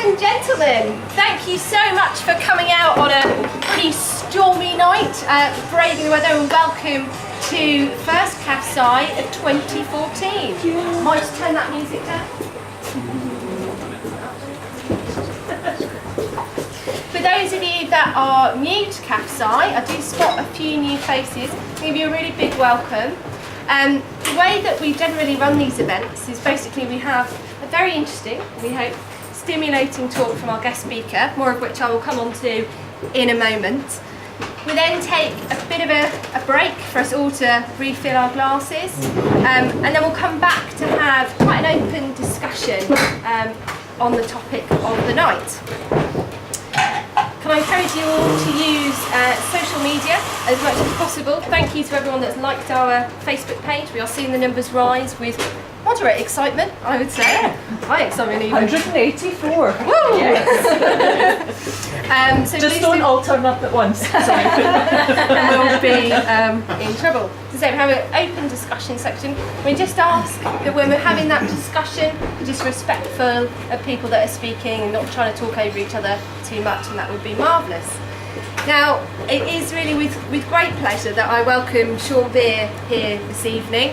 and gentlemen, thank you so much for coming out on a pretty stormy night, braving the weather, and welcome to first CAFSI of 2014. Might just turn that music down. For those of you that are new to CAFSI, I do spot a few new faces. I'll give you a really big welcome. The way that we generally run these events is basically we have a very interesting, we hope, stimulating talk from our guest speaker, more of which I will come on to in a moment. We then take a bit of a break for us all to refill our glasses, and then we'll come back to have quite an open discussion on the topic of the night. Can I encourage you all to use social media as much as possible? Thank you to everyone that's liked our Facebook page. We are seeing the numbers rise with moderate excitement, I would say. High excitement even. 184. Woo! Yes. So just don't all turn up at once. Sorry. We'll be in trouble. So we have an open discussion section. We just ask that when we're having that discussion, we're just respectful of people that are speaking and not trying to talk over each other too much, and that would be marvellous. Now, it is really with great pleasure that I welcome Sean Beer here this evening.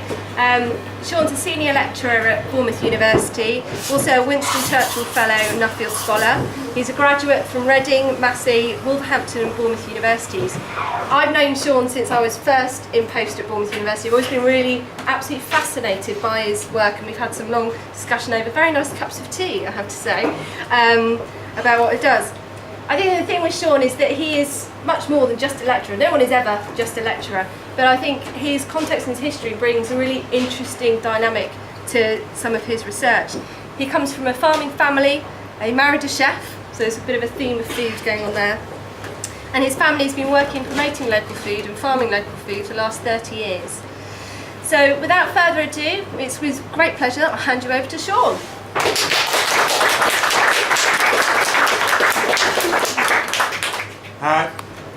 Sean's a senior lecturer at Bournemouth University, also a Winston Churchill Fellow and Nuffield Scholar. He's a graduate from Reading, Massey, Wolverhampton and Bournemouth Universities. I've known Sean since I was first in post at Bournemouth University. I've always been really absolutely fascinated by his work, and we've had some long discussion over very nice cups of tea, I have to say, about what it does. I think the thing with Sean is that he is much more than just a lecturer. No one is ever just a lecturer, but I think his context and his history brings a really interesting dynamic to some of his research. He comes from a farming family, he married a chef, so there's a bit of a theme of food going on there. And his family's been working promoting local food and farming local food for the last 30 years. So without further ado, it's with great pleasure that I'll hand you over to Sean.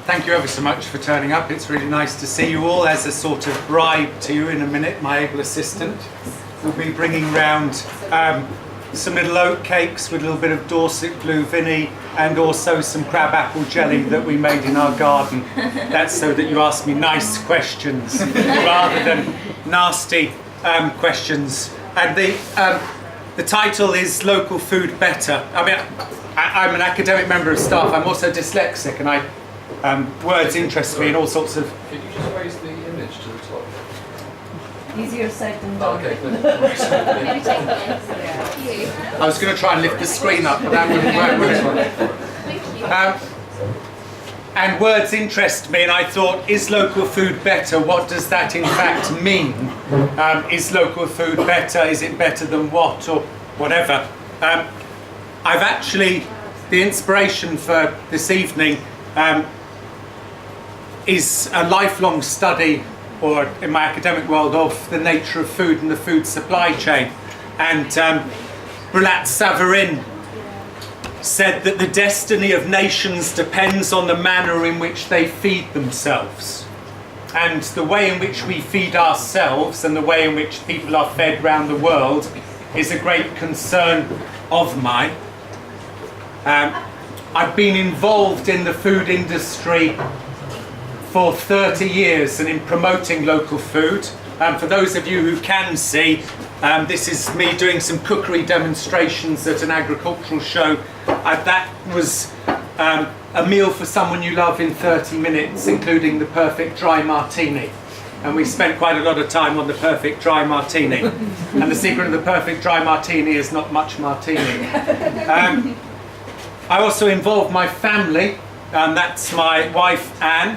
Thank you ever so much for turning up. It's really nice to see you all. As a sort of bribe to you in a minute, my able assistant will be bringing round some little oat cakes with a little bit of Dorset blue vinny and also some crab apple jelly that we made in our garden. That's so that you ask me nice questions rather than nasty questions. And the title is Local Food Better. I mean, I'm an academic member of staff. I'm also dyslexic, and words interest me in all sorts of... Could you just raise the image to the top? Easier said than done. Okay, good. I was going to try and lift the screen up, but that wouldn't work, would it? And words interest me, and I thought, is local food better? What does that in fact mean? Is local food better? Is it better than what, or whatever? I've actually, the inspiration for this evening is a lifelong study, or in my academic world, of the nature of food and the food supply chain. And Brillat Savarin said that the destiny of nations depends on the manner in which they feed themselves. And the way in which we feed ourselves and the way in which people are fed around the world is a great concern of mine. I've been involved in the food industry for 30 years and in promoting local food. For those of you who can see, this is me doing some cookery demonstrations at an agricultural show. That was a meal for someone you love in 30 minutes, including the perfect dry martini. And we spent quite a lot of time on the perfect dry martini. And the secret of the perfect dry martini is not much martini. I also involve my family, and that's my wife Anne.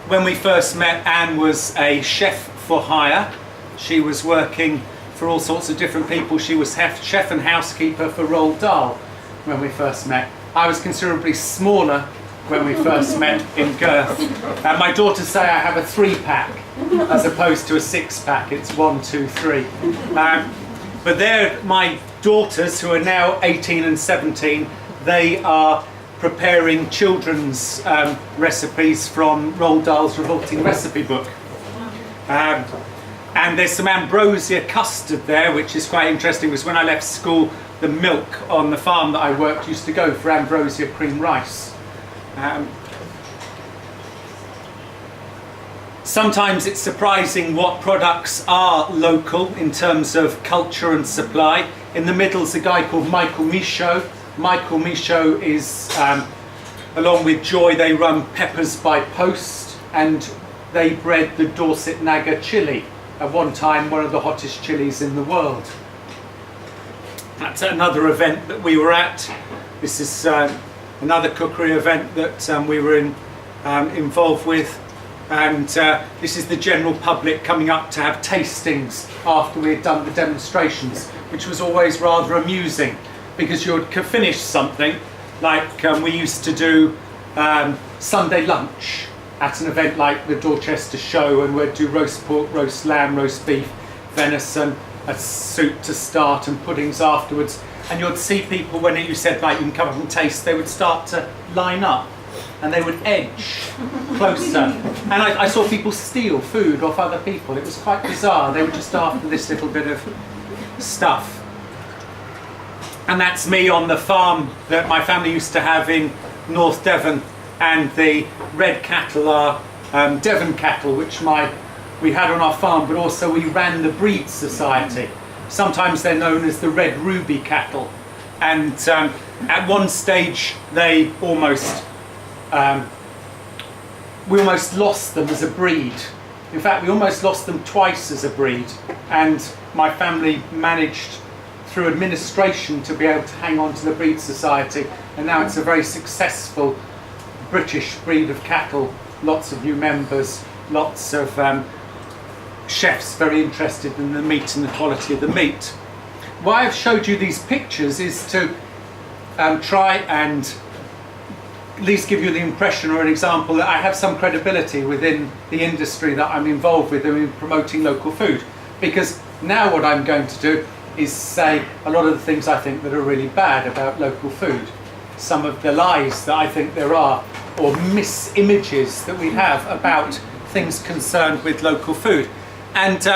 When we first met, Anne was a chef for hire. She was working for all sorts of different people. She was chef and housekeeper for Roald Dahl when we first met. I was considerably smaller when we first met in girth. And my daughters say I have a 3-pack as opposed to a 6-pack. It's 1, 2, 3. But they're my daughters, who are now 18 and 17. They are preparing children's recipes from Roald Dahl's revolting recipe book. And there's some ambrosia custard there, which is quite interesting, because when I left school, the milk on the farm that I worked used to go for ambrosia cream rice. Sometimes it's surprising what products are local in terms of culture and supply. In the middle is a guy called Michael Michaud. Michael Michaud is, along with Joy, they run Peppers by Post, and they bred the Dorset Naga chilli, at one time one of the hottest chilies in the world. That's another event that we were at. This is another cookery event that we were involved with. And this is the general public coming up to have tastings after we had done the demonstrations, which was always rather amusing, because you would finish something like we used to do Sunday lunch at an event like the Dorchester Show, and we'd do roast pork, roast lamb, roast beef, venison, a soup to start, and puddings afterwards. And you'd see people, when you said, like, you can come up and taste, they would start to line up and they would edge closer. And I saw people steal food off other people. It was quite bizarre. They were just after this little bit of stuff. And that's me on the farm that my family used to have in North Devon. And the red cattle are Devon cattle, which we had on our farm, but also we ran the breed society. Sometimes they're known as the red ruby cattle. And at one stage they we almost lost them as a breed. In fact, we almost lost them twice as a breed. And my family managed through administration to be able to hang on to the breed society. And now it's a very successful British breed of cattle, lots of new members, lots of chefs very interested in the meat and the quality of the meat. Why I've showed you these pictures is to try and at least give you the impression or an example that I have some credibility within the industry that I'm involved with in promoting local food. Because now what I'm going to do is say a lot of the things I think that are really bad about local food. Some of the lies that I think there are, or misimages that we have about things concerned with local food. And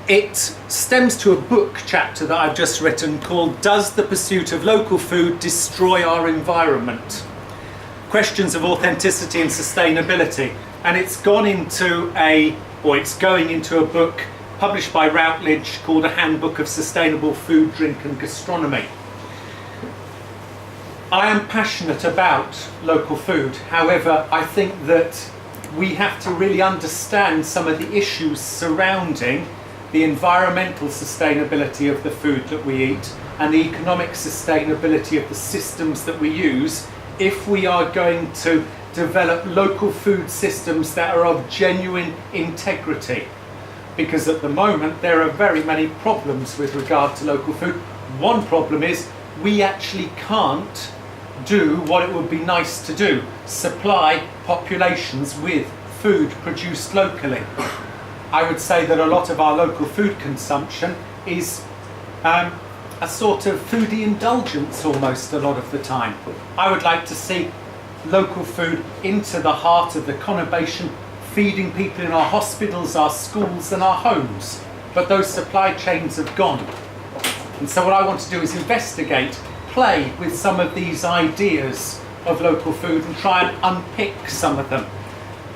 it stems to a book chapter that I've just written called "Does the Pursuit of Local Food Destroy Our Environment? Questions of Authenticity and Sustainability." And it's going into a book published by Routledge called A Handbook of Sustainable Food, Drink and Gastronomy. I am passionate about local food. However, I think that we have to really understand some of the issues surrounding the environmental sustainability of the food that we eat and the economic sustainability of the systems that we use if we are going to develop local food systems that are of genuine integrity. Because at the moment there are very many problems with regard to local food. One problem is we actually can't do what it would be nice to do, supply populations with food produced locally. I would say that a lot of our local food consumption is a sort of foodie indulgence almost a lot of the time. I would like to see local food into the heart of the conurbation, feeding people in our hospitals, our schools and our homes. But those supply chains have gone. And so what I want to do is investigate, play with some of these ideas of local food and try and unpick some of them.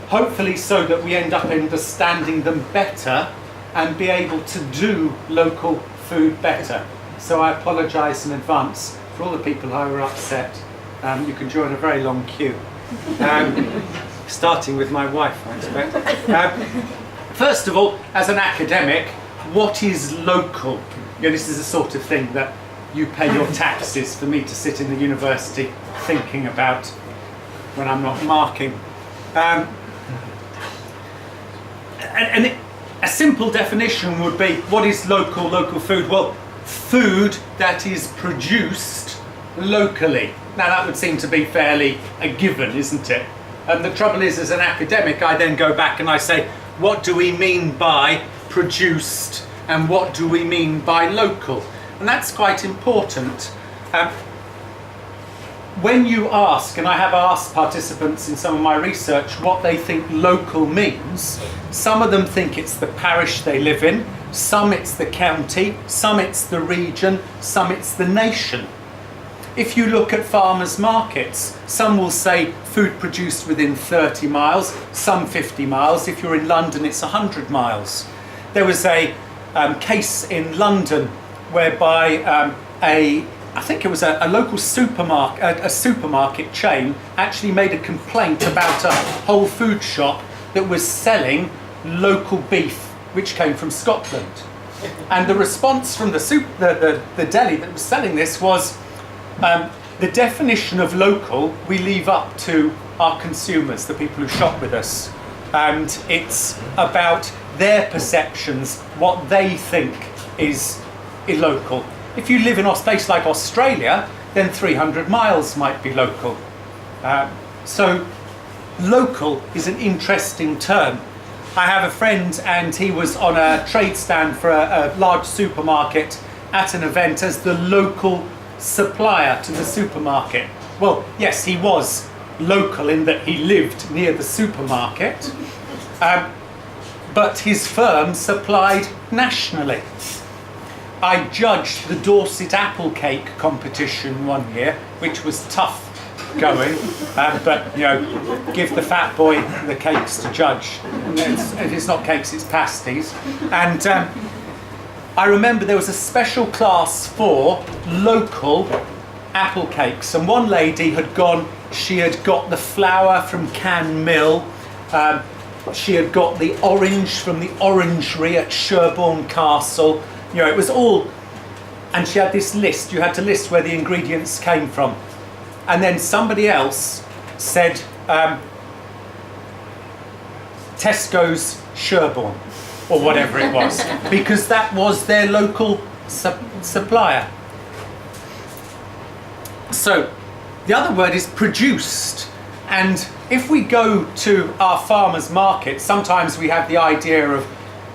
Hopefully so that we end up understanding them better and be able to do local food better. So I apologise in advance for all the people who were upset. You can join a very long queue. Starting with my wife, I expect. First of all, as an academic, what is local? This is the sort of thing that you pay your taxes for me to sit in the university thinking about when I'm not marking. And a simple definition would be, what is local food? Well, food that is produced locally. Now that would seem to be fairly a given, isn't it? And the trouble is, as an academic, I then go back and I say, what do we mean by produced and what do we mean by local? And that's quite important. when you ask, and I have asked participants in some of my research what they think local means, some of them think it's the parish they live in, some it's the county, some it's the region, some it's the nation. If you look at farmers' markets, some will say food produced within 30 miles, some 50 miles. If you're in London, it's 100 miles. There was a case in London whereby I think it was a local supermarket chain actually made a complaint about a whole food shop that was selling local beef which came from Scotland. And the response from the deli that was selling this was, the definition of local we leave up to our consumers, the people who shop with us. And it's about their perceptions, what they think is local. If you live in a place like Australia, then 300 miles might be local. So local is an interesting term. I have a friend and he was on a trade stand for a large supermarket at an event as the local supplier to the supermarket. Well, yes, he was local in that he lived near the supermarket, but his firm supplied nationally. I judged the Dorset apple cake competition one year, which was tough going, but you know, give the fat boy the cakes to judge. If it's not cakes, it's pasties. And I remember there was a special class for local apple cakes, and one lady had gone, she had got the flour from Can Mill, she had got the orange from the orangery at Sherborne Castle. You know, it was all, and she had this list, you had to list where the ingredients came from. And then somebody else said Tesco's Sherborne, or whatever it was, because that was their local supplier. So the other word is produced. And if we go to our farmers' market, sometimes we have the idea of,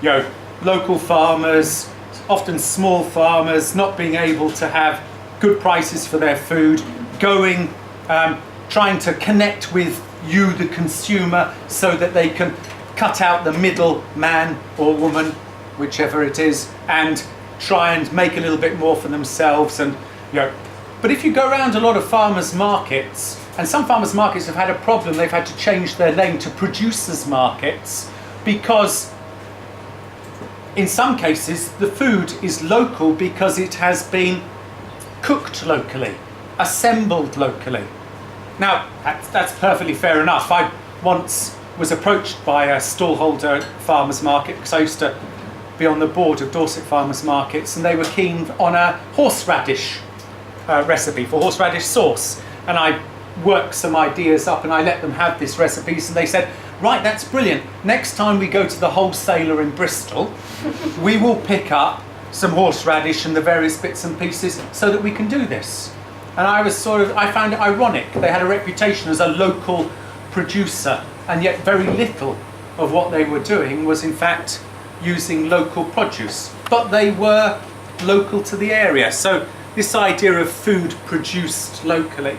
you know, local farmers, often small farmers, not being able to have good prices for their food, going, trying to connect with you, the consumer, so that they can cut out the middle man or woman, whichever it is, and try and make a little bit more for themselves. And you know, but if you go around a lot of farmers' markets, and some farmers' markets have had a problem, they've had to change their name to producers' markets, because in some cases the food is local because it has been cooked locally, assembled locally. Now, that's perfectly fair enough. I once was approached by a stallholder at farmers' market, because I used to be on the board of Dorset Farmers Markets, and they were keen on a horseradish recipe for horseradish sauce. And I worked some ideas up and I let them have this recipe, and they said, right, that's brilliant. Next time we go to the wholesaler in Bristol, we will pick up some horseradish and the various bits and pieces so that we can do this. And I found it ironic. They had a reputation as a local producer, and yet very little of what they were doing was in fact using local produce. But they were local to the area. So this idea of food produced locally.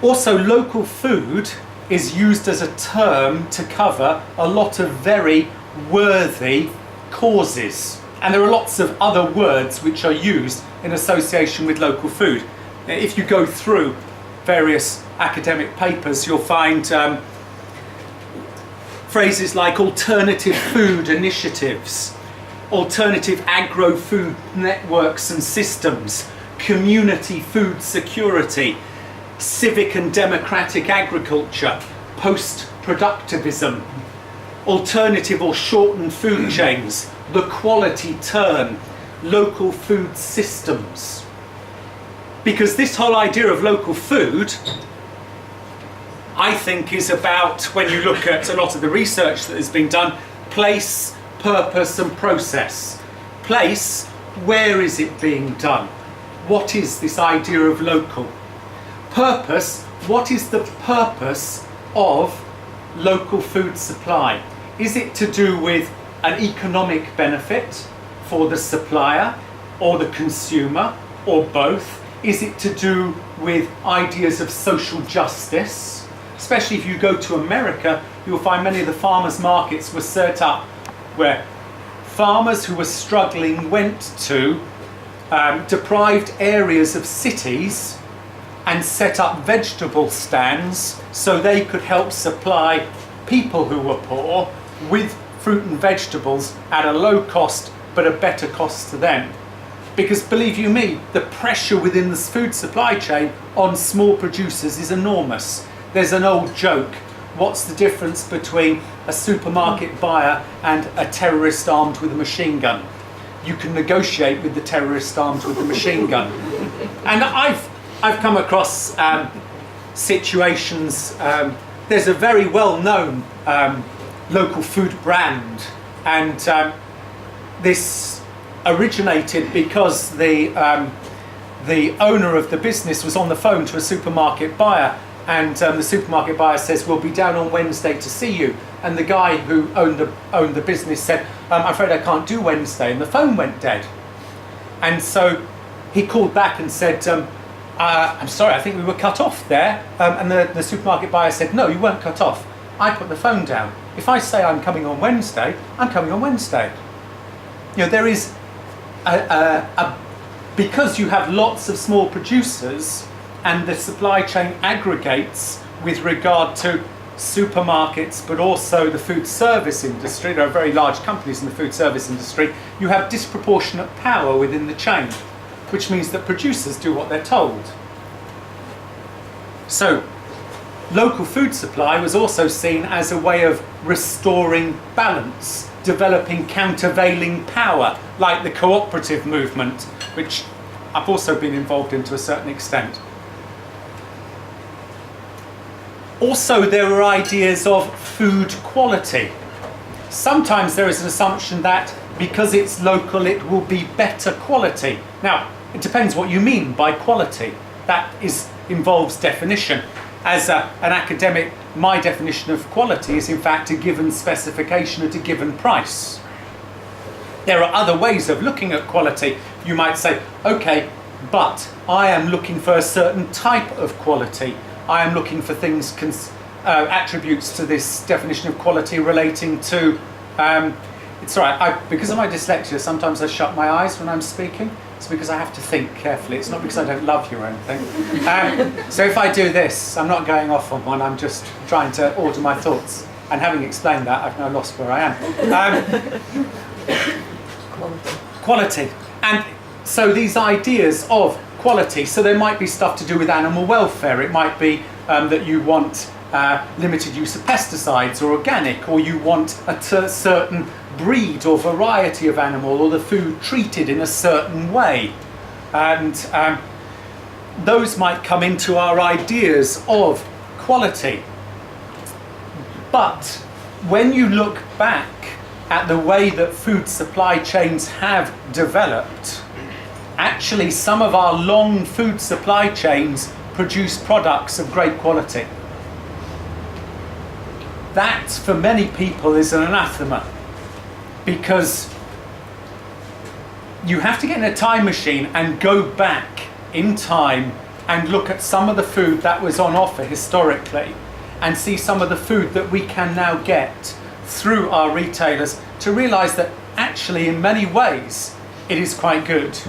Also, local food is used as a term to cover a lot of very worthy causes. And there are lots of other words which are used in association with local food. If you go through various academic papers, you'll find phrases like alternative food initiatives, alternative agro-food networks and systems, community food security, civic and democratic agriculture, post-productivism, alternative or shortened food chains, the quality turn, local food systems. Because this whole idea of local food, I think, is about, when you look at a lot of the research that has been done, place, purpose and process. Place, where is it being done? What is this idea of local? Purpose, what is the purpose of local food supply? Is it to do with an economic benefit for the supplier or the consumer, or both? Is it to do with ideas of social justice? Especially if you go to America, you'll find many of the farmers' markets were set up where farmers who were struggling went to deprived areas of cities and set up vegetable stands so they could help supply people who were poor with fruit and vegetables at a low cost but a better cost to them. Because believe you me, the pressure within the food supply chain on small producers is enormous. There's an old joke: what's the difference between a supermarket buyer and a terrorist armed with a machine gun? You can negotiate with the terrorist armed with the machine gun. And I've come across situations. There's a very well-known local food brand, and this originated because the owner of the business was on the phone to a supermarket buyer, and the supermarket buyer says, "We'll be down on Wednesday to see you." And the guy who owned the business said, "I'm afraid I can't do Wednesday," and the phone went dead. And so he called back and said, "I'm sorry, I think we were cut off there." And the supermarket buyer said, "No, you weren't cut off. I put the phone down. If I say I'm coming on Wednesday, I'm coming on Wednesday." You know, there is because you have lots of small producers and the supply chain aggregates with regard to supermarkets, but also the food service industry. There are very large companies in the food service industry. You have disproportionate power within the chain, which means that producers do what they're told. So local food supply was also seen as a way of restoring balance, developing countervailing power, like the cooperative movement, which I've also been involved in to a certain extent. Also, there are ideas of food quality. Sometimes there is an assumption that because it's local, it will be better quality. Now, it depends what you mean by quality. That involves definition. As an academic, my definition of quality is in fact a given specification at a given price. There are other ways of looking at quality. You might say, okay, but I am looking for a certain type of quality. I am looking for things, attributes to this definition of quality relating to, it's all right, because of my dyslexia, sometimes I shut my eyes when I'm speaking. It's because I have to think carefully. It's not because I don't love you or anything. So if I do this, I'm not going off on one, I'm just trying to order my thoughts. And having explained that, I've now lost where I am. Quality. And so these ideas of quality, so there might be stuff to do with animal welfare. It might be that you want limited use of pesticides or organic, or you want a certain breed or variety of animal, or the food treated in a certain way. And those might come into our ideas of quality. But when you look back at the way that food supply chains have developed, actually some of our long food supply chains produce products of great quality. That, for many people, is an anathema, because you have to get in a time machine and go back in time and look at some of the food that was on offer historically and see some of the food that we can now get through our retailers to realise that actually in many ways it is quite good.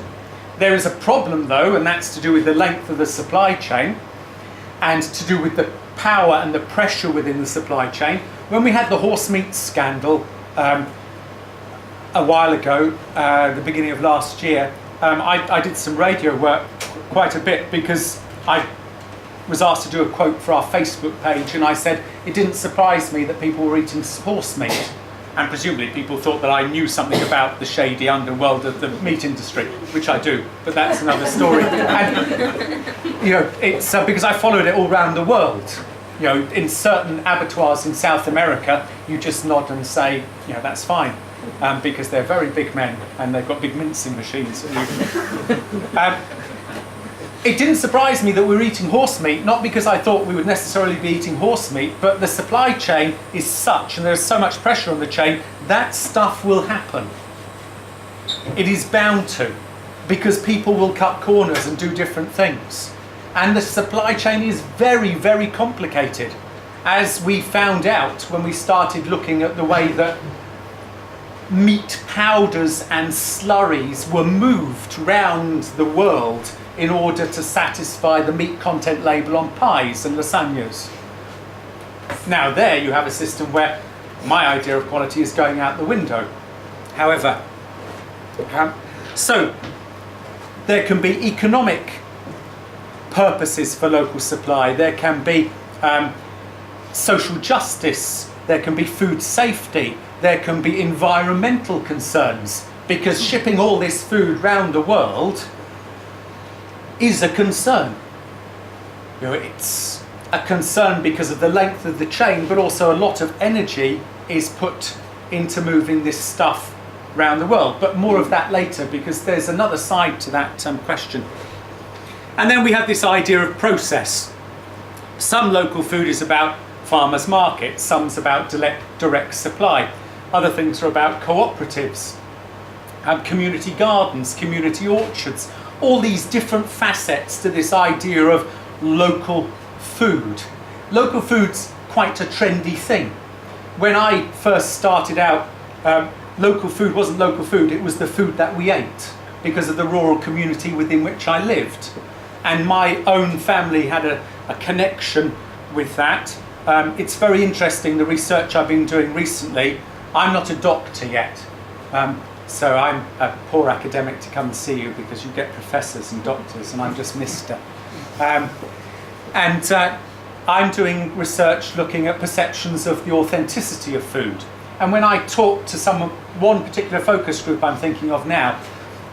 There is a problem though, and that's to do with the length of the supply chain and to do with the power and the pressure within the supply chain. When we had the horse meat scandal a while ago, the beginning of last year, I did some radio work quite a bit because I was asked to do a quote for our Facebook page, and I said it didn't surprise me that people were eating horse meat, and presumably people thought that I knew something about the shady underworld of the meat industry, which I do, but that's another story. And you know, it's because I followed it all around the world. You know, in certain abattoirs in South America, you just nod and say, you know, that's fine, because they're very big men and they've got big mincing machines. It didn't surprise me that we were eating horse meat, not because I thought we would necessarily be eating horse meat, but the supply chain is such, and there's so much pressure on the chain, that stuff will happen. It is bound to. because people will cut corners and do different things. And the supply chain is very, very complicated, as we found out when we started looking at the way that meat powders and slurries were moved round the world in order to satisfy the meat content label on pies and lasagnas. Now there you have a system where my idea of quality is going out the window. However, so there can be economic purposes for local supply, there can be social justice, there can be food safety, there can be environmental concerns, because shipping all this food round the world is a concern. You know, it's a concern because of the length of the chain, but also a lot of energy is put into moving this stuff around the world. But more of that later, because there's another side to that question. And then we have this idea of process. Some local food is about farmers' markets, some's about direct supply. Other things are about cooperatives, community gardens, community orchards, all these different facets to this idea of local food. Local food's quite a trendy thing. When I first started out, local food wasn't local food, it was the food that we ate because of the rural community within which I lived. And my own family had a connection with that. It's very interesting, the research I've been doing recently. I'm not a doctor yet, so I'm a poor academic to come and see you because you get professors and doctors and I'm just Mr. I'm doing research looking at perceptions of the authenticity of food. And when I talked to one particular focus group I'm thinking of now,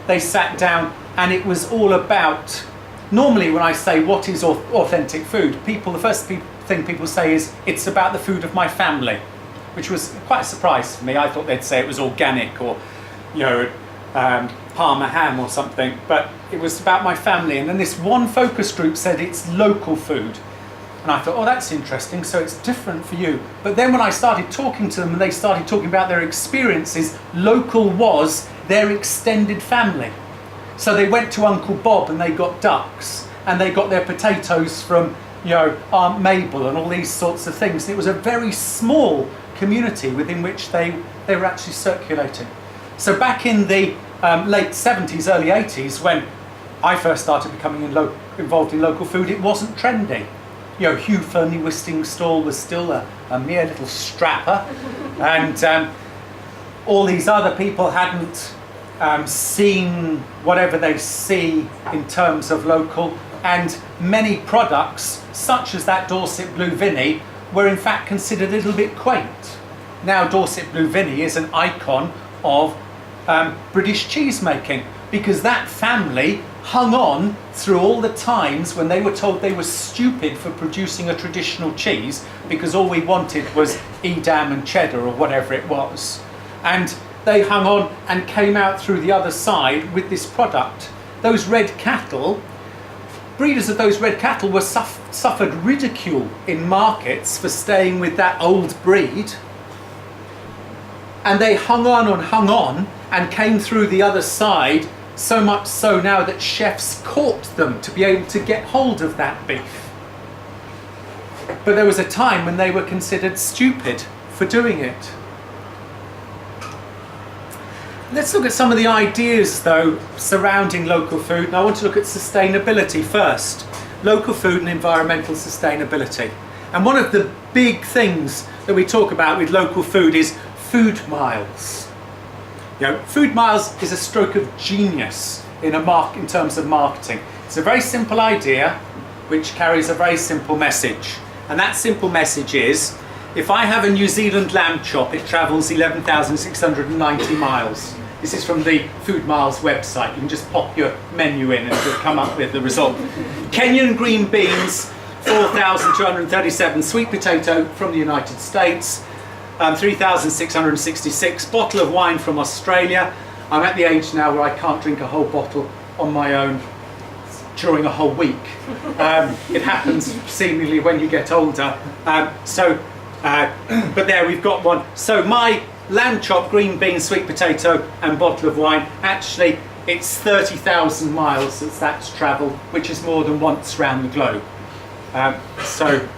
they sat down and it was all about, normally when I say what is authentic food, the first thing people say is it's about the food of my family, which was quite a surprise for me. I thought they'd say it was organic or, you know, Parma ham or something, but it was about my family. And then this one focus group said it's local food. And I thought, oh, that's interesting, so it's different for you. But then when I started talking to them and they started talking about their experiences, local was their extended family. So they went to Uncle Bob and they got ducks, and they got their potatoes from, you know, Aunt Mabel and all these sorts of things. And it was a very small community within which they were actually circulating. So back in the late 70s, early 80s, when I first started becoming involved in local food, it wasn't trendy. You know, Hugh Fernie-Wisting's stall was still a mere little strapper, and all these other people hadn't seen whatever they see in terms of local, and many products, such as that Dorset Blue Vinny, were in fact considered a little bit quaint. Now Dorset Blue Vinny is an icon of British cheese making, because that family hung on through all the times when they were told they were stupid for producing a traditional cheese because all we wanted was Edam and cheddar or whatever it was. And they hung on and came out through the other side with this product. Those red cattle, breeders of those red cattle were suffered ridicule in markets for staying with that old breed. And they hung on and came through the other side, so much so now that chefs caught them to be able to get hold of that beef. But there was a time when they were considered stupid for doing it. Let's look at some of the ideas, though, surrounding local food. And I want to look at sustainability first. Local food and environmental sustainability. And one of the big things that we talk about with local food is food miles. You know, food miles is a stroke of genius in terms of marketing. It's a very simple idea which carries a very simple message. And that simple message is, if I have a New Zealand lamb chop, it travels 11,690 miles. This is from the Food Miles website. You can just pop your menu in and it'll come up with the result. Kenyan green beans, 4,237. Sweet potato from the United States, 3,666. Bottle of wine from Australia. I'm at the age now where I can't drink a whole bottle on my own during a whole week. It happens seemingly when you get older. But there we've got one. So my lamb chop, green bean, sweet potato and bottle of wine, actually it's 30,000 miles that's travelled, which is more than once round the globe. So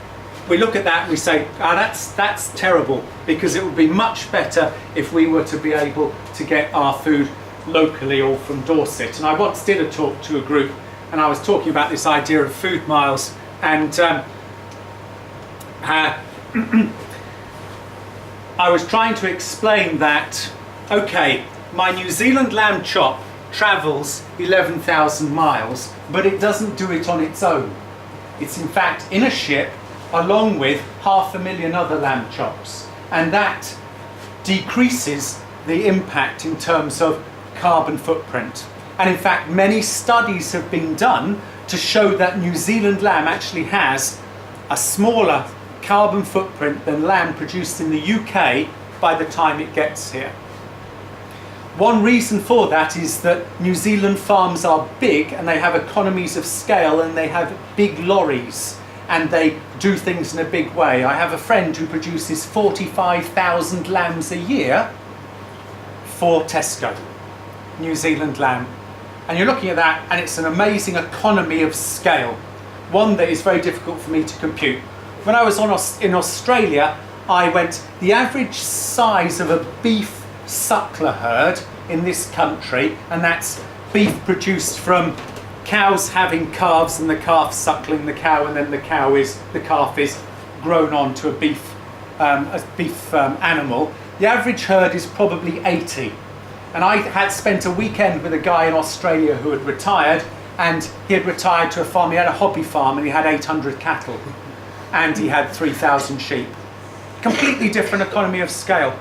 we look at that and we say, that's terrible, because it would be much better if we were to be able to get our food locally or from Dorset. And I once did a talk to a group and I was talking about this idea of food miles, and I was trying to explain that, okay, my New Zealand lamb chop travels 11,000 miles, but it doesn't do it on its own. It's in fact in a ship along with 500,000 other lamb chops, and that decreases the impact in terms of carbon footprint. And in fact, many studies have been done to show that New Zealand lamb actually has a smaller carbon footprint than lamb produced in the UK by the time it gets here. One reason for that is that New Zealand farms are big and they have economies of scale, and they have big lorries and they do things in a big way. I have a friend who produces 45,000 lambs a year for Tesco, New Zealand lamb. And you're looking at that and it's an amazing economy of scale, one that is very difficult for me to compute. When I was in Australia, I went, the average size of a beef suckler herd in this country, and that's beef produced from cows having calves and the calf suckling the cow, and then the calf is grown on to a beef animal. The average herd is probably 80. And I had spent a weekend with a guy in Australia who had retired, and he had retired to a farm. He had a hobby farm and he had 800 cattle and he had 3,000 sheep. Completely different economy of scale.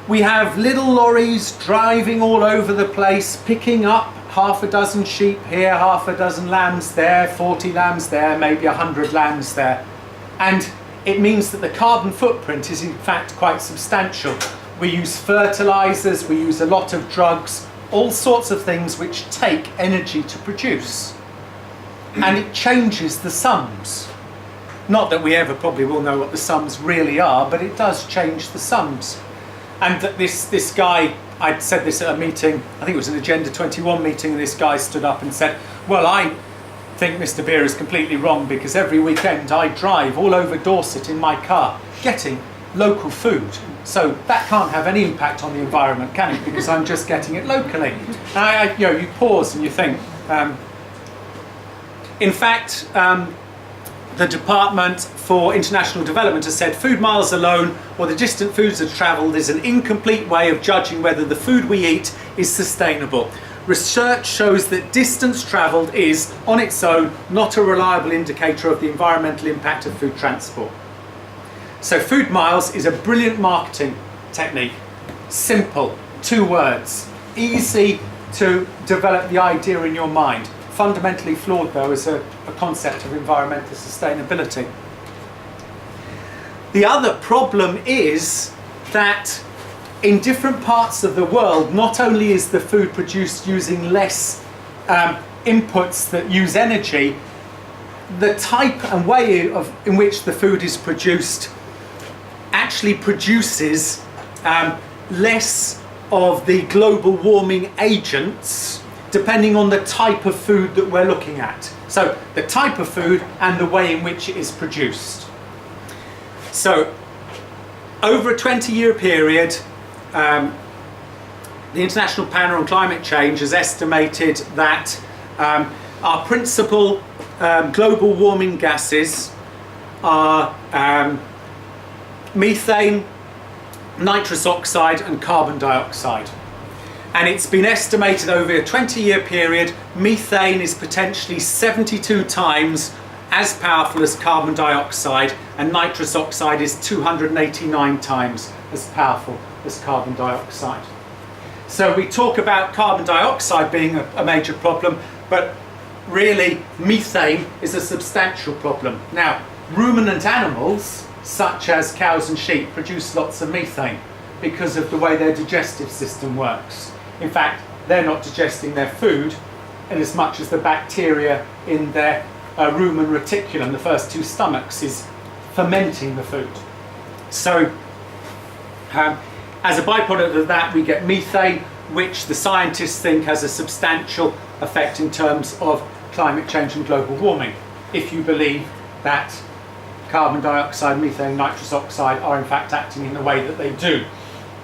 We have little lorries driving all over the place, picking up half a dozen sheep here, half a dozen lambs there, 40 lambs there, maybe 100 lambs there. And it means that the carbon footprint is in fact quite substantial. We use fertilizers, we use a lot of drugs, all sorts of things which take energy to produce. And it changes the sums. Not that we ever probably will know what the sums really are, but it does change the sums. And this guy, I'd said this at a meeting, I think it was an Agenda 21 meeting, and this guy stood up and said, well, I think Mr. Beer is completely wrong, because every weekend I drive all over Dorset in my car getting local food. So that can't have any impact on the environment, can it? Because I'm just getting it locally. And you pause and you think. In fact, the Department for International Development has said food miles alone, or the distant foods that are travelled, is an incomplete way of judging whether the food we eat is sustainable. Research shows that distance travelled is, on its own, not a reliable indicator of the environmental impact of food transport. So food miles is a brilliant marketing technique. Simple, 2 words, easy to develop the idea in your mind. Fundamentally flawed though as a concept of environmental sustainability. The other problem is that in different parts of the world, not only is the food produced using less inputs that use energy, the type and way in which the food is produced actually produces less of the global warming agents, depending on the type of food that we're looking at. So the type of food and the way in which it is produced. So over a 20-year period, the International Panel on Climate Change has estimated that our principal global warming gases are methane, nitrous oxide and carbon dioxide. And it's been estimated over a 20-year period, methane is potentially 72 times as powerful as carbon dioxide, and nitrous oxide is 289 times as powerful as carbon dioxide. So we talk about carbon dioxide being a major problem, but really methane is a substantial problem. Now, ruminant animals, such as cows and sheep, produce lots of methane because of the way their digestive system works. In fact, they're not digesting their food in as much as the bacteria in their rumen reticulum, the first 2 stomachs, is fermenting the food. So As a byproduct of that, we get methane, which the scientists think has a substantial effect in terms of climate change and global warming, if you believe that carbon dioxide, methane, nitrous oxide are in fact acting in the way that they do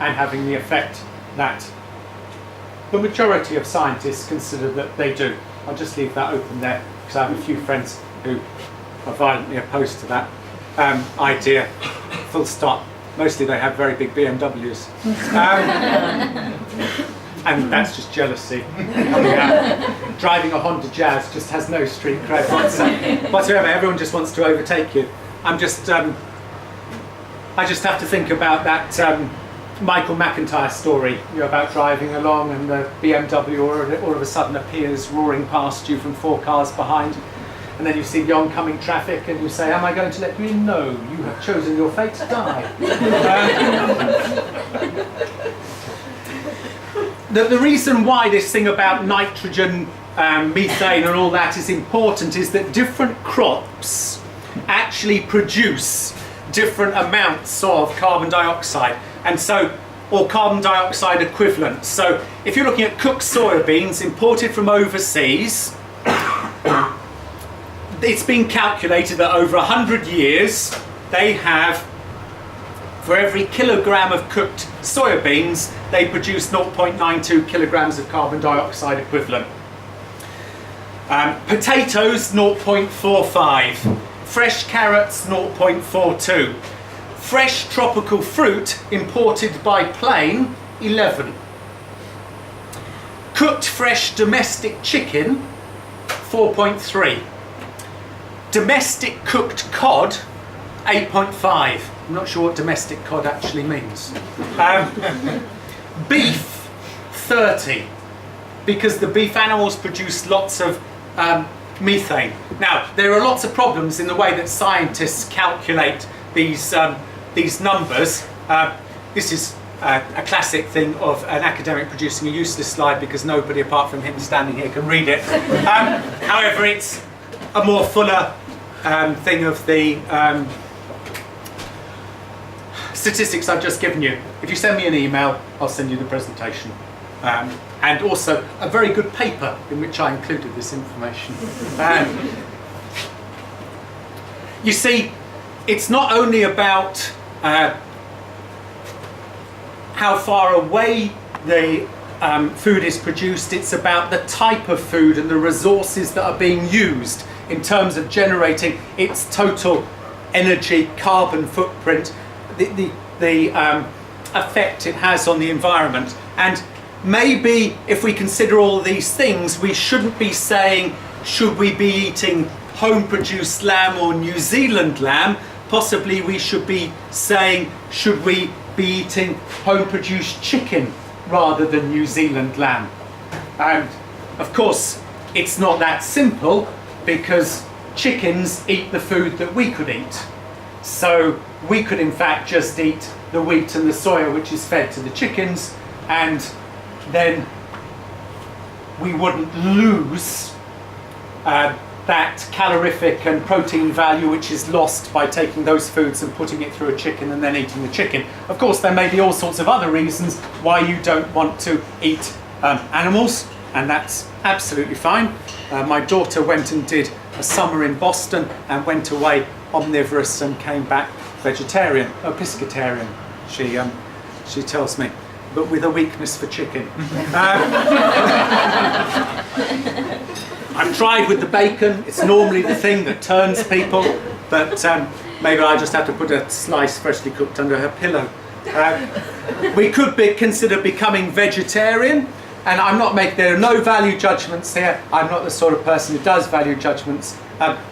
and having the effect that the majority of scientists consider that they do. I'll just leave that open there because I have a few friends who are violently opposed to that idea, full stop. Mostly they have very big BMWs. And that's just jealousy coming out. Driving a Honda Jazz just has no street cred whatsoever. Everyone just wants to overtake you. I just have to think about that Michael McIntyre story, about driving along and the BMW all of a sudden appears roaring past you from 4 cars behind. And then you see the oncoming traffic and you say, am I going to let you in? No, you have chosen your fate to die. The reason why this thing about nitrogen, methane and all that is important is that different crops actually produce different amounts of carbon dioxide, and so, or carbon dioxide equivalents. So if you're looking at cooked soybeans imported from overseas, it's been calculated that over 100 years they have, for every kilogram of cooked soybeans, they produce 0.92 kilograms of carbon dioxide equivalent. Potatoes, 0.45. Fresh carrots, 0.42. Fresh tropical fruit imported by plane, 11. Cooked fresh domestic chicken, 4.3. Domestic cooked cod, 8.5. I'm not sure what domestic cod actually means. Beef, 30, because the beef animals produce lots of methane. Now, there are lots of problems in the way that scientists calculate these numbers. This is a classic thing of an academic producing a useless slide because nobody apart from him standing here can read it. However, it's a more fuller thing of the statistics I've just given you. If you send me an email, I'll send you the presentation. And also a very good paper in which I included this information. You see, it's not only about how far away the food is produced, it's about the type of food and the resources that are being used in terms of generating its total energy carbon footprint, the effect it has on the environment. And maybe if we consider all these things, we shouldn't be saying, should we be eating home-produced lamb or New Zealand lamb? Possibly we should be saying, should we be eating home-produced chicken rather than New Zealand lamb? And of course, it's not that simple because chickens eat the food that we could eat. So we could in fact just eat the wheat and the soya which is fed to the chickens, and then we wouldn't lose that calorific and protein value which is lost by taking those foods and putting it through a chicken and then eating the chicken. Of course, there may be all sorts of other reasons why you don't want to eat animals, and that's absolutely fine. My daughter went and did a summer in Boston and went away omnivorous and came back vegetarian, or pescatarian, she tells me, but with a weakness for chicken. I've tried with the bacon. It's normally the thing that turns people, but maybe I just have to put a slice freshly cooked under her pillow. We could consider becoming vegetarian, and I'm not making, there are no value judgments here. I'm not the sort of person who does value judgments,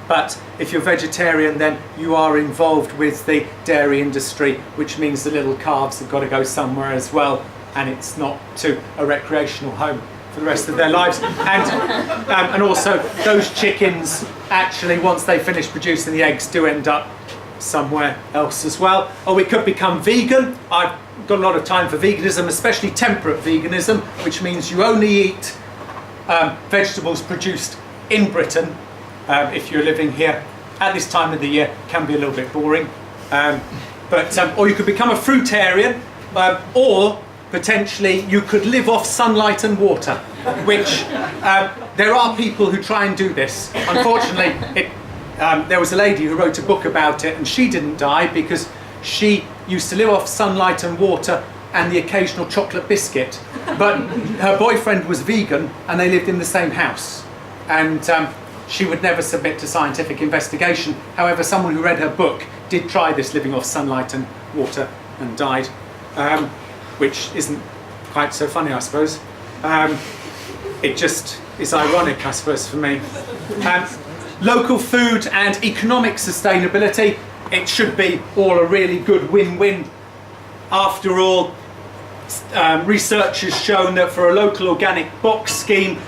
but if you're vegetarian, then you are involved with the dairy industry, which means the little calves have got to go somewhere as well, and it's not to a recreational home for the rest of their lives. And also those chickens actually, once they finish producing the eggs, do end up somewhere else as well. Or we could become vegan. I've got a lot of time for veganism, especially temperate veganism, which means you only eat vegetables produced in Britain. If you're living here at this time of the year, can be a little bit boring. Or you could become a fruitarian, or potentially you could live off sunlight and water, which there are people who try and do this. Unfortunately, there was a lady who wrote a book about it, and she didn't die because she used to live off sunlight and water and the occasional chocolate biscuit. But her boyfriend was vegan and they lived in the same house. And she would never submit to scientific investigation. However, someone who read her book did try this living off sunlight and water and died, which isn't quite so funny, I suppose. It just is ironic, I suppose, for me. Local food and economic sustainability, it should be all a really good win-win. After all, research has shown that for a local organic box scheme,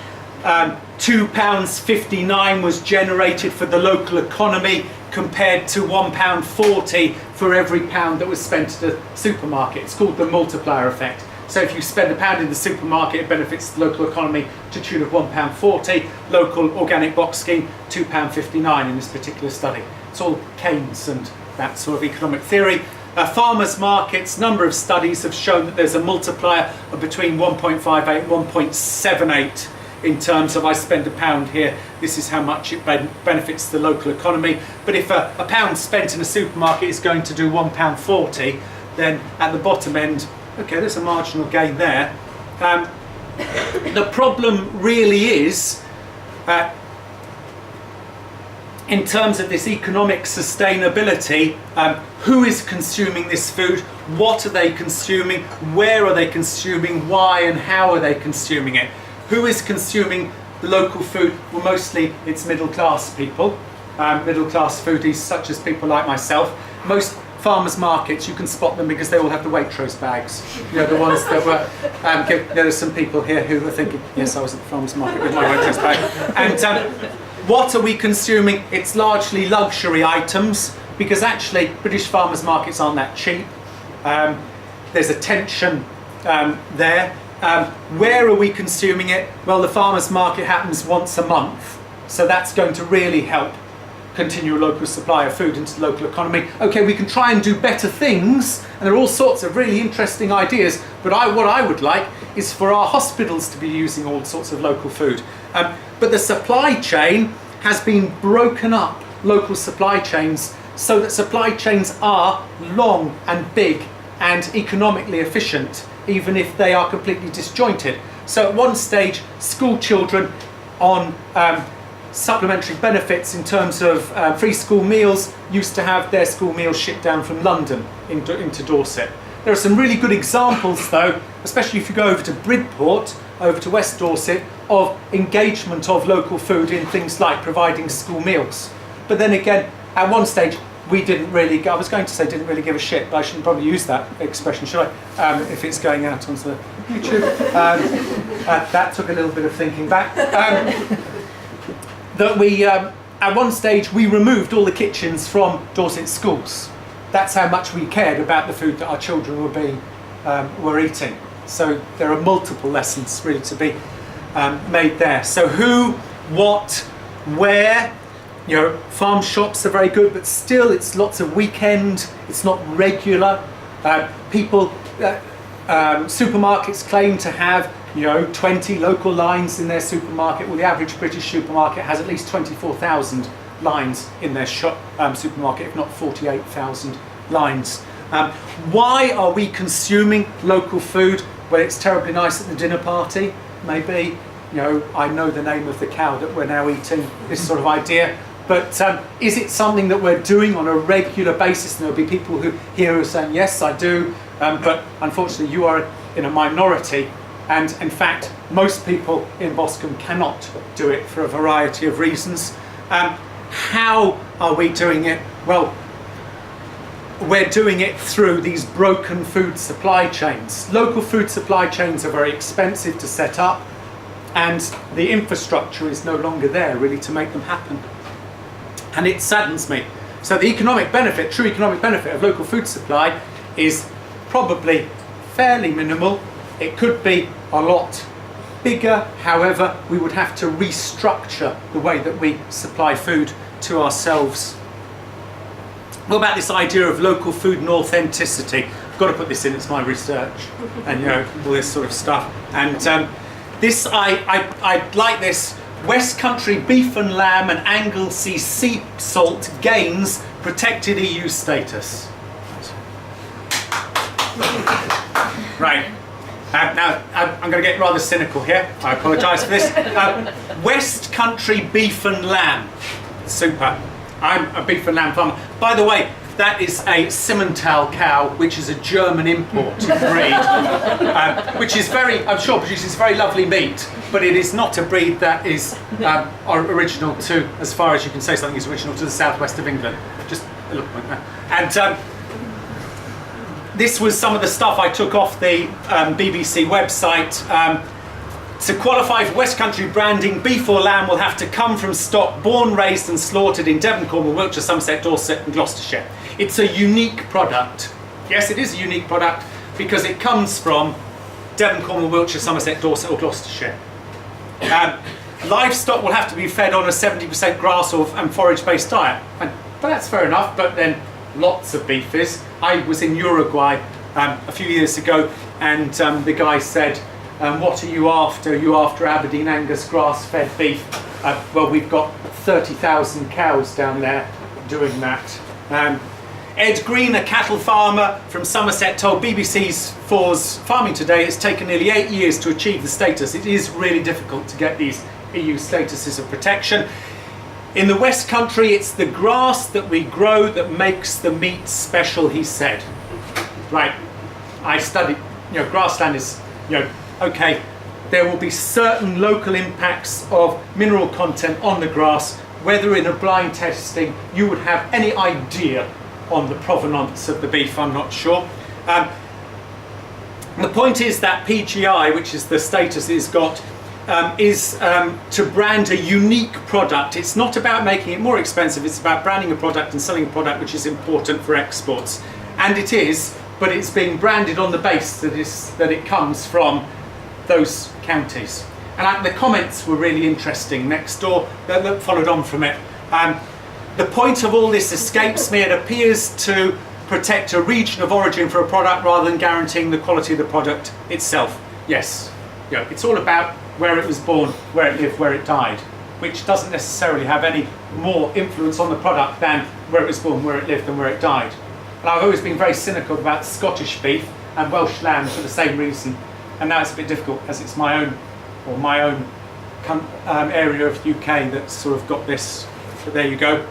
£2.59 was generated for the local economy compared to £1.40 for every pound that was spent at the supermarket. It's called the multiplier effect. So if you spend £1 in the supermarket, it benefits the local economy to the tune of £1.40. Local organic box scheme, £2.59 in this particular study. It's all Keynes and that sort of economic theory. Farmers markets, number of studies have shown that there's a multiplier of between 1.58 and 1.78 in terms of I spend £1 here, this is how much it benefits the local economy. But if a pound spent in a supermarket is going to do £1.40, then at the bottom end, okay, there's a marginal gain there. The problem really is, in terms of this economic sustainability, who is consuming this food, what are they consuming, where are they consuming, why and how are they consuming it? Who is consuming the local food? Well, mostly it's middle class people, middle class foodies such as people like myself. Most farmers markets, you can spot them because they all have the Waitrose bags. You know, the ones that were, there are some people here who are thinking, yes, I was at the farmers market with my Waitrose bag. And what are we consuming? It's largely luxury items, because actually British farmers markets aren't that cheap. There's a tension there. Where are we consuming it? Well, the farmers market happens once a month, so that's going to really help continue a local supply of food into the local economy. Okay, we can try and do better things, and there are all sorts of really interesting ideas, but what I would like is for our hospitals to be using all sorts of local food. But the supply chain has been broken up, local supply chains, so that supply chains are long and big and economically efficient, even if they are completely disjointed. So at one stage, school children on supplementary benefits in terms of free school meals used to have their school meals shipped down from London into Dorset. There are some really good examples though, especially if you go over to Bridport, over to West Dorset, of engagement of local food in things like providing school meals. But then again, at one stage, we didn't really, I was going to say didn't really give a shit, but I shouldn't probably use that expression, should I? If it's going out onto the YouTube. That took a little bit of thinking back. That we, at one stage, we removed all the kitchens from Dorset schools. That's how much we cared about the food that our children were eating. So there are multiple lessons really to be made there. So who, what, where. You know, farm shops are very good, but still it's lots of weekend, it's not regular. Supermarkets claim to have, 20 local lines in their supermarket. Well, the average British supermarket has at least 24,000 lines in their supermarket, if not 48,000 lines. Why are we consuming local food? Well, it's terribly nice at the dinner party, maybe. I know the name of the cow that we're now eating, this sort of idea. But is it something that we're doing on a regular basis? And there'll be people here are saying, yes, I do. But unfortunately, you are in a minority. And in fact, most people in Boscombe cannot do it for a variety of reasons. How are we doing it? Well, we're doing it through these broken food supply chains. Local food supply chains are very expensive to set up, and the infrastructure is no longer there really to make them happen. And it saddens me. So the economic benefit, true economic benefit of local food supply is probably fairly minimal. It could be a lot bigger. However, we would have to restructure the way that we supply food to ourselves. What about this idea of local food and authenticity? got to put this in, it's my research, and all this sort of stuff. And this, I like this. West Country beef and lamb and Anglesey sea salt gains protected EU status. Right. Now, I'm going to get rather cynical here. I apologise for this. West Country beef and lamb. Super. I'm a beef and lamb farmer. By the way, that is a Simmental cow, which is a German import breed, which is I'm sure produces very lovely meat, but it is not a breed that is original to, as far as you can say something is original to the southwest of England. Just a little point there. And this was some of the stuff I took off the BBC website. To qualify for West Country branding, beef or lamb will have to come from stock born, raised and slaughtered in Devon, Cornwall, Wiltshire, Somerset, Dorset and Gloucestershire. It's a unique product. Yes, it is a unique product because it comes from Devon, Cornwall, Wiltshire, Somerset, Dorset or Gloucestershire. Livestock will have to be fed on a 70% grass and forage-based diet. But that's fair enough, but then lots of beef is. I was in Uruguay a few years ago and the guy said, what are you after? Are you after Aberdeen Angus grass-fed beef? Well, we've got 30,000 cows down there doing that. Ed Green, a cattle farmer from Somerset, told BBC 4's Farming Today it's taken nearly 8 years to achieve the status. It is really difficult to get these EU statuses of protection. In the West Country, it's the grass that we grow that makes the meat special, he said. Right, I studied, grassland is, okay, there will be certain local impacts of mineral content on the grass. Whether in a blind testing you would have any idea on the provenance of the beef, I'm not sure. The point is that PGI, which is the status it's got, is to brand a unique product. It's not about making it more expensive, it's about branding a product and selling a product which is important for exports. And it is, but it's being branded on the base that it comes from those counties. And the comments were really interesting next door that followed on from it. The point of all this escapes me. It appears to protect a region of origin for a product rather than guaranteeing the quality of the product itself. Yes, it's all about where it was born, where it lived, where it died, which doesn't necessarily have any more influence on the product than where it was born, where it lived and where it died. And I've always been very cynical about Scottish beef and Welsh lamb for the same reason. And now it's a bit difficult as it's my own area of UK that's sort of got this. But there you go.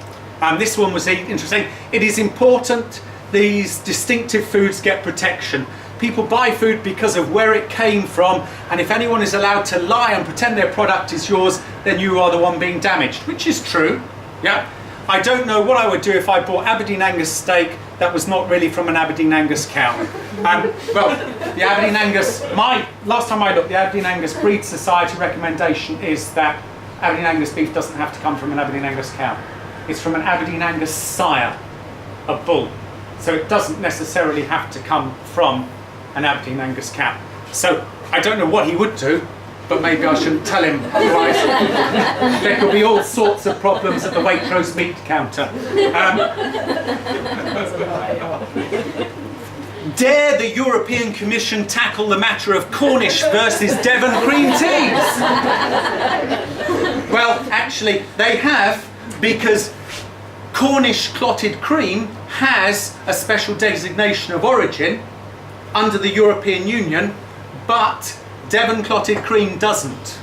This one was interesting. It is important these distinctive foods get protection. People buy food because of where it came from, and if anyone is allowed to lie and pretend their product is yours, then you are the one being damaged, which is true. Yeah. I don't know what I would do if I bought Aberdeen Angus steak that was not really from an Aberdeen Angus cow. Well, the Aberdeen Angus, last time I looked, the Aberdeen Angus Breed Society recommendation is that Aberdeen Angus beef doesn't have to come from an Aberdeen Angus cow. It's from an Aberdeen Angus sire, a bull. So it doesn't necessarily have to come from an Aberdeen Angus cow. So I don't know what he would do, but maybe I shouldn't tell him, otherwise there could be all sorts of problems at the Waitrose meat counter. Dare the European Commission tackle the matter of Cornish versus Devon cream teas? Well, actually, they have, because Cornish clotted cream has a special designation of origin under the European Union, but Devon clotted cream doesn't.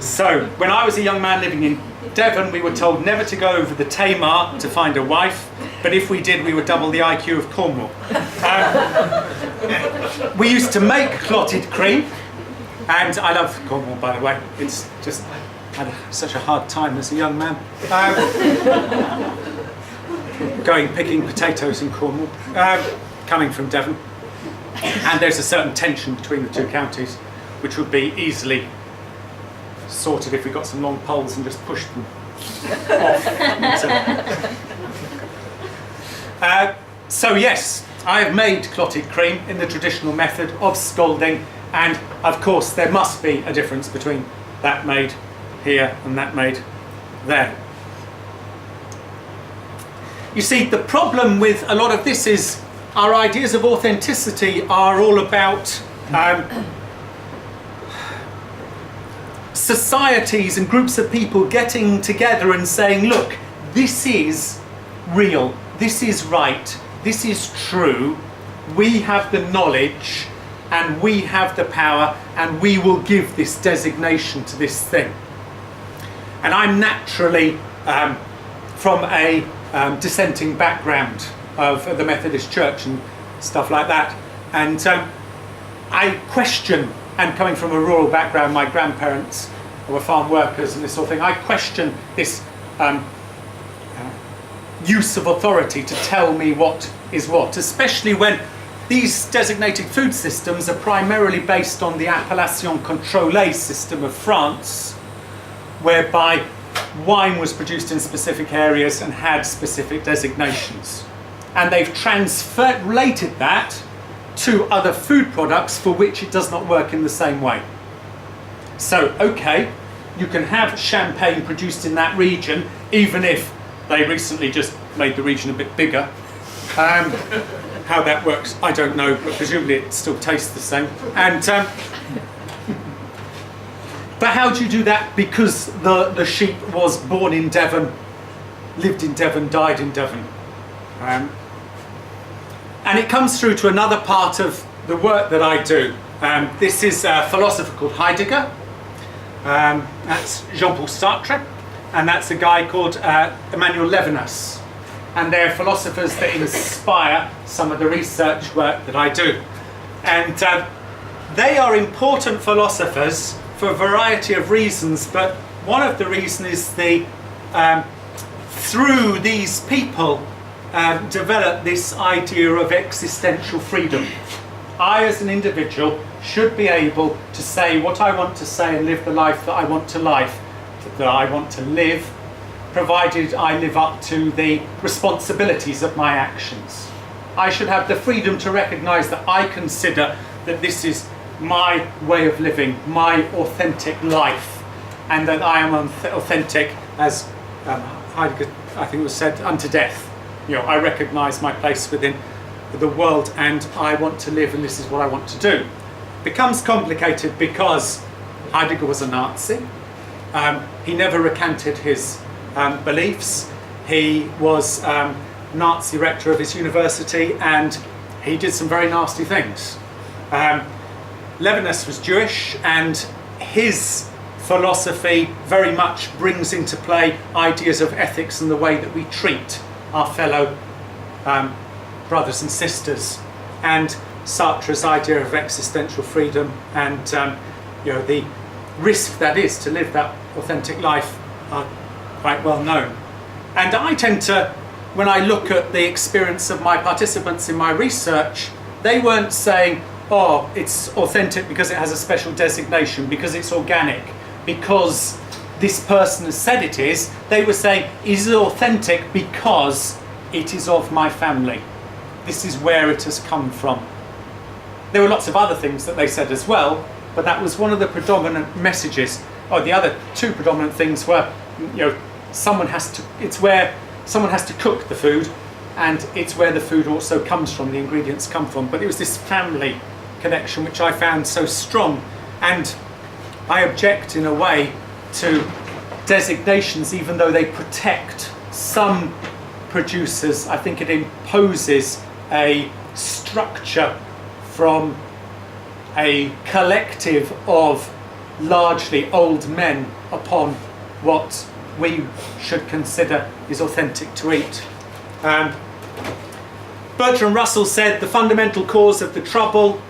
So, when I was a young man living in Devon, we were told never to go over the Tamar to find a wife, but if we did, we would double the IQ of Cornwall. We used to make clotted cream, and I love Cornwall, by the way. It's just, I had such a hard time as a young man. Picking potatoes in Cornwall, coming from Devon. And there's a certain tension between the two counties, which would be easily sorted if we got some long poles and just pushed them off. So yes, I have made clotted cream in the traditional method of scalding, and of course there must be a difference between that made here and that made there. You see, the problem with a lot of this is our ideas of authenticity are all about societies and groups of people getting together and saying, look, this is real, this is right, this is true, we have the knowledge and we have the power and we will give this designation to this thing. And I'm naturally from a dissenting background of the Methodist Church and stuff like that, and I question, and coming from a rural background, my grandparents were farm workers and this sort of thing, I question this use of authority to tell me what is what, especially when these designated food systems are primarily based on the Appellation Contrôlée system of France, whereby wine was produced in specific areas and had specific designations. And they've translated that to other food products for which it does not work in the same way. So, okay, you can have champagne produced in that region, even if they recently just made the region a bit bigger. How that works, I don't know, but presumably it still tastes the same. And but how do you do that? Because the sheep was born in Devon, lived in Devon, died in Devon. And it comes through to another part of the work that I do. This is a philosopher called Heidegger. That's Jean-Paul Sartre. And that's a guy called Emmanuel Levinas. And they're philosophers that inspire some of the research work that I do. And they are important philosophers for a variety of reasons, but one of the reasons is through these people develop this idea of existential freedom. I, as an individual, should be able to say what I want to say and live the life that I want to live, provided I live up to the responsibilities of my actions. I should have the freedom to recognise that I consider that this is my way of living, my authentic life, and that I am authentic, as Heidegger, I think it was said, unto death. You know, I recognise my place within the world and I want to live and this is what I want to do. It becomes complicated because Heidegger was a Nazi. He never recanted his beliefs. He was Nazi rector of his university and he did some very nasty things. Levinas was Jewish and his philosophy very much brings into play ideas of ethics and the way that we treat our fellow brothers and sisters, and Sartre's idea of existential freedom and the risk that is to live that authentic life are quite well known. And I tend to, when I look at the experience of my participants in my research, they weren't saying, oh, it's authentic because it has a special designation, because it's organic, because this person has said it is. They were saying, is it authentic because it is of my family? This is where it has come from. There were lots of other things that they said as well, but that was one of the predominant messages. Oh, the other two predominant things were, it's where someone has to cook the food, and it's where the food also comes from, the ingredients come from. But it was this family connection which I found so strong, and I object in a way to designations, even though they protect some producers. I think it imposes a structure from a collective of largely old men upon what we should consider is authentic to eat. Bertrand Russell said the fundamental cause of the trouble,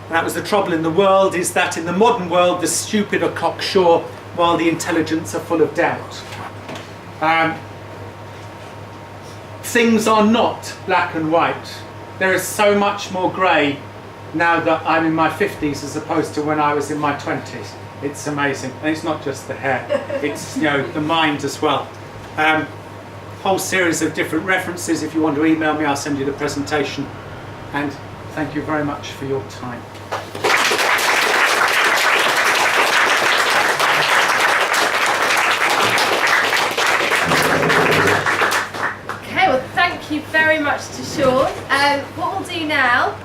and that was the trouble in the world, is that in the modern world the stupid are cocksure while the intelligent are full of doubt. Things are not black and white. There is so much more grey now that I'm in my 50s as opposed to when I was in my 20s. It's amazing. And it's not just the hair, it's the mind as well. Whole series of different references. If you want to email me, I'll send you the presentation. And thank you very much for your time. Okay, well, thank much to Sean. What we'll do now,